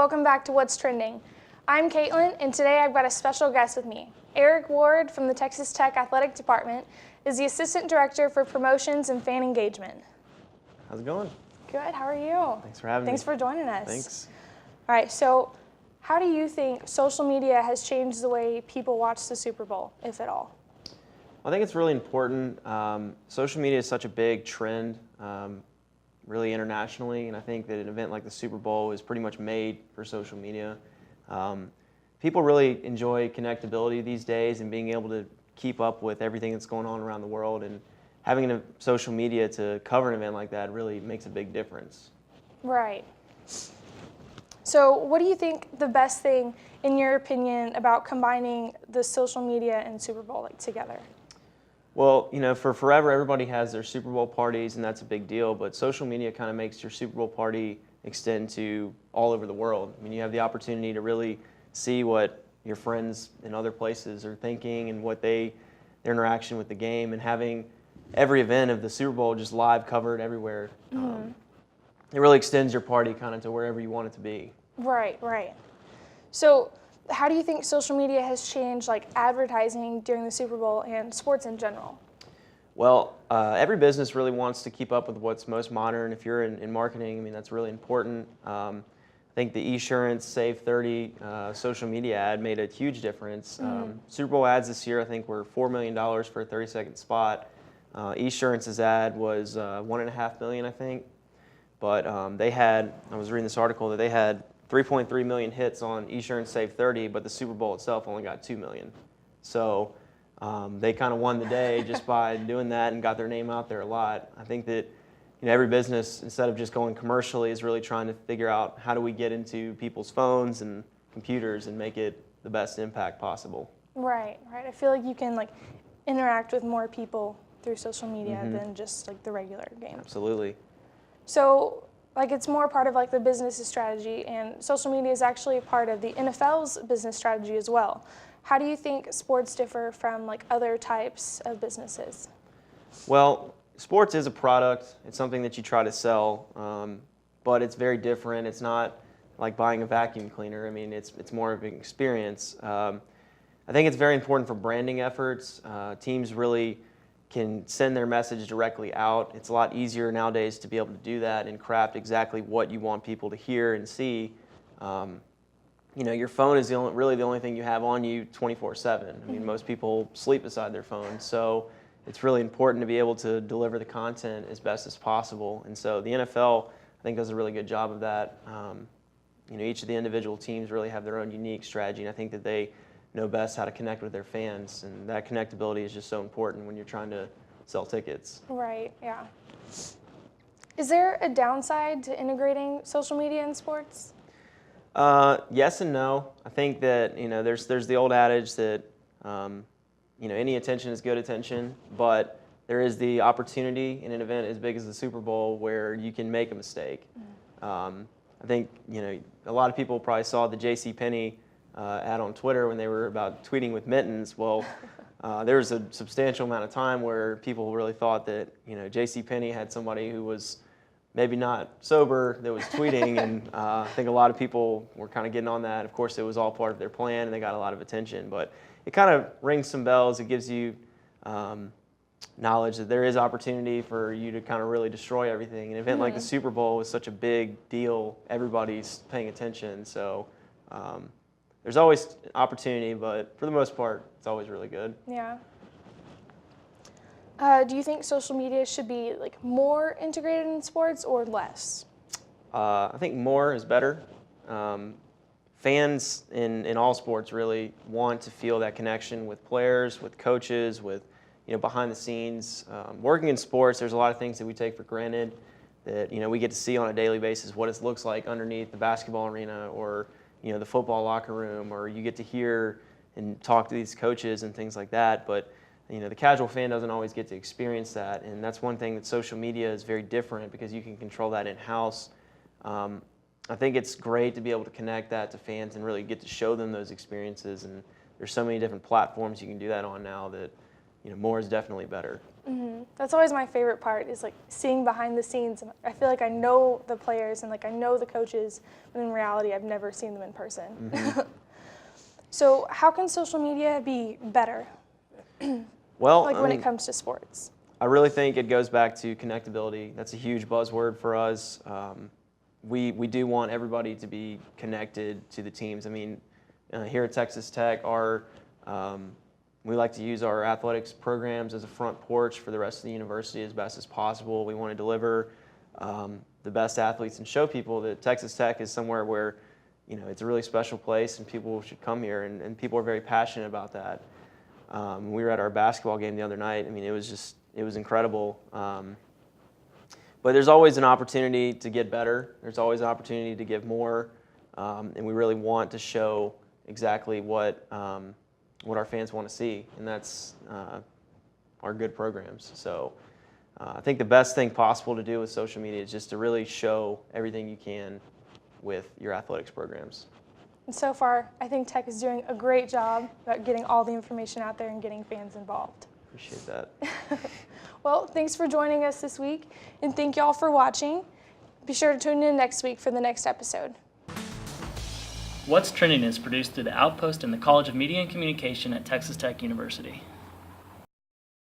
welcome back to What's Trending. I'm Caitlin, and today I've got a special guest with me. Eric Ward from the Texas Tech Athletic Department is the Assistant Director for Promotions and Fan Engagement. How's it going? Good, how are you? Thanks for having me. Thanks for joining us. Thanks. All right, so how do you think social media has changed the way people watch the Super Bowl, if at all? I think it's really important. Social media is such a big trend, really internationally, and I think that an event like the Super Bowl is pretty much made for social media. People really enjoy connectability these days and being able to keep up with everything that's going on around the world, and having a social media to cover an event like that really makes a big difference. Right. So what do you think the best thing, in your opinion, about combining the social media and Super Bowl together? Well, for forever, everybody has their Super Bowl parties, and that's a big deal, but social media kind of makes your Super Bowl party extend to all over the world. I mean, you have the opportunity to really see what your friends in other places are thinking and what their interaction with the game, and having every event of the Super Bowl just live covered everywhere. It really extends your party kind of to wherever you want it to be. Right, right. So how do you think social media has changed advertising during the Super Bowl and sports in general? Well, every business really wants to keep up with what's most modern. If you're in marketing, I mean, that's really important. I think the Esurance Save 30 social media ad made a huge difference. Super Bowl ads this year, I think, were $4 million for a 30-second spot. Esurance's ad was $1.5 million, I think. But I was reading this article that they had 3.3 million hits on Esurance Save 30, but the Super Bowl itself only got 2 million. So they kind of won the day just by doing that and got their name out there a lot. I think that every business, instead of just going commercially, is really trying to figure out how do we get into people's phones and computers and make it the best impact possible. Right, right. I feel like you can interact with more people through social media than just the regular game. Absolutely. So it's more part of the business strategy, and social media is actually a part of the NFL's business strategy as well. How do you think sports differ from other types of businesses? Well, sports is a product. It's something that you try to sell, but it's very different. It's not like buying a vacuum cleaner. I mean, it's more of an experience. I think it's very important for branding efforts. Teams really can send their message directly out. It's a lot easier nowadays to be able to do that and craft exactly what you want people to hear and see. Your phone is really the only thing you have on you 24/7. I mean, most people sleep beside their phone, so it's really important to be able to deliver the content as best as possible. And so the NFL, I think, does a really good job of that. Each of the individual teams really have their own unique strategy, and I think that they know best how to connect with their fans, and that connectability is just so important when you're trying to sell tickets. Right, yeah. Is there a downside to integrating social media in sports? Yes and no. I think that there's the old adage that any attention is good attention, but there is the opportunity in an event as big as the Super Bowl where you can make a mistake. I think a lot of people probably saw the JCPenney ad on Twitter when they were about tweeting with mittens. Well, there was a substantial amount of time where people really thought that JCPenney had somebody who was maybe not sober that was tweeting, and I think a lot of people were kind of getting on that. Of course, it was all part of their plan, and they got a lot of attention. But it kind of rings some bells. It gives you knowledge that there is opportunity for you to kind of really destroy everything. An event like the Super Bowl is such a big deal. Everybody's paying attention, so there's always opportunity, but for the most part, it's always really good. Yeah. Do you think social media should be more integrated in sports or less? I think more is better. Fans in all sports really want to feel that connection with players, with coaches, with behind the scenes. Working in sports, there's a lot of things that we take for granted that we get to see on a daily basis what it looks like underneath the basketball arena or the football locker room, or you get to hear and talk to these coaches and things like that. But the casual fan doesn't always get to experience that, and that's one thing that social media is very different because you can control that in-house. I think it's great to be able to connect that to fans and really get to show them those experiences, and there's so many different platforms you can do that on now that more is definitely better. That's always my favorite part, is like seeing behind the scenes. I feel like I know the players and like I know the coaches, but in reality I've never seen them in person. So how can social media be better, Well, like when it comes to sports? I really think it goes back to connectability. That's a huge buzzword for us. We do want everybody to be connected to the teams. I mean, here at Texas Tech, we like to use our athletics programs as a front porch for the rest of the university as best as possible. We want to deliver the best athletes and show people that Texas Tech is somewhere where, it's a really special place and people should come here, and people are very passionate about that. We were at our basketball game the other night. I mean, it was incredible. But there's always an opportunity to get better. There's always an opportunity to give more, and we really want to show exactly what our fans want to see, and that's our good programs. So I think the best thing possible to do with social media is just to really show everything you can with your athletics programs. And so far, I think Tech is doing a great job about getting all the information out there and getting fans involved. Appreciate that. Well, thanks for joining us this week, and thank y'all for watching. Be sure to tune in next week for the next episode. What's Trending is produced through the Outpost and the College of Media and Communication at Texas Tech University.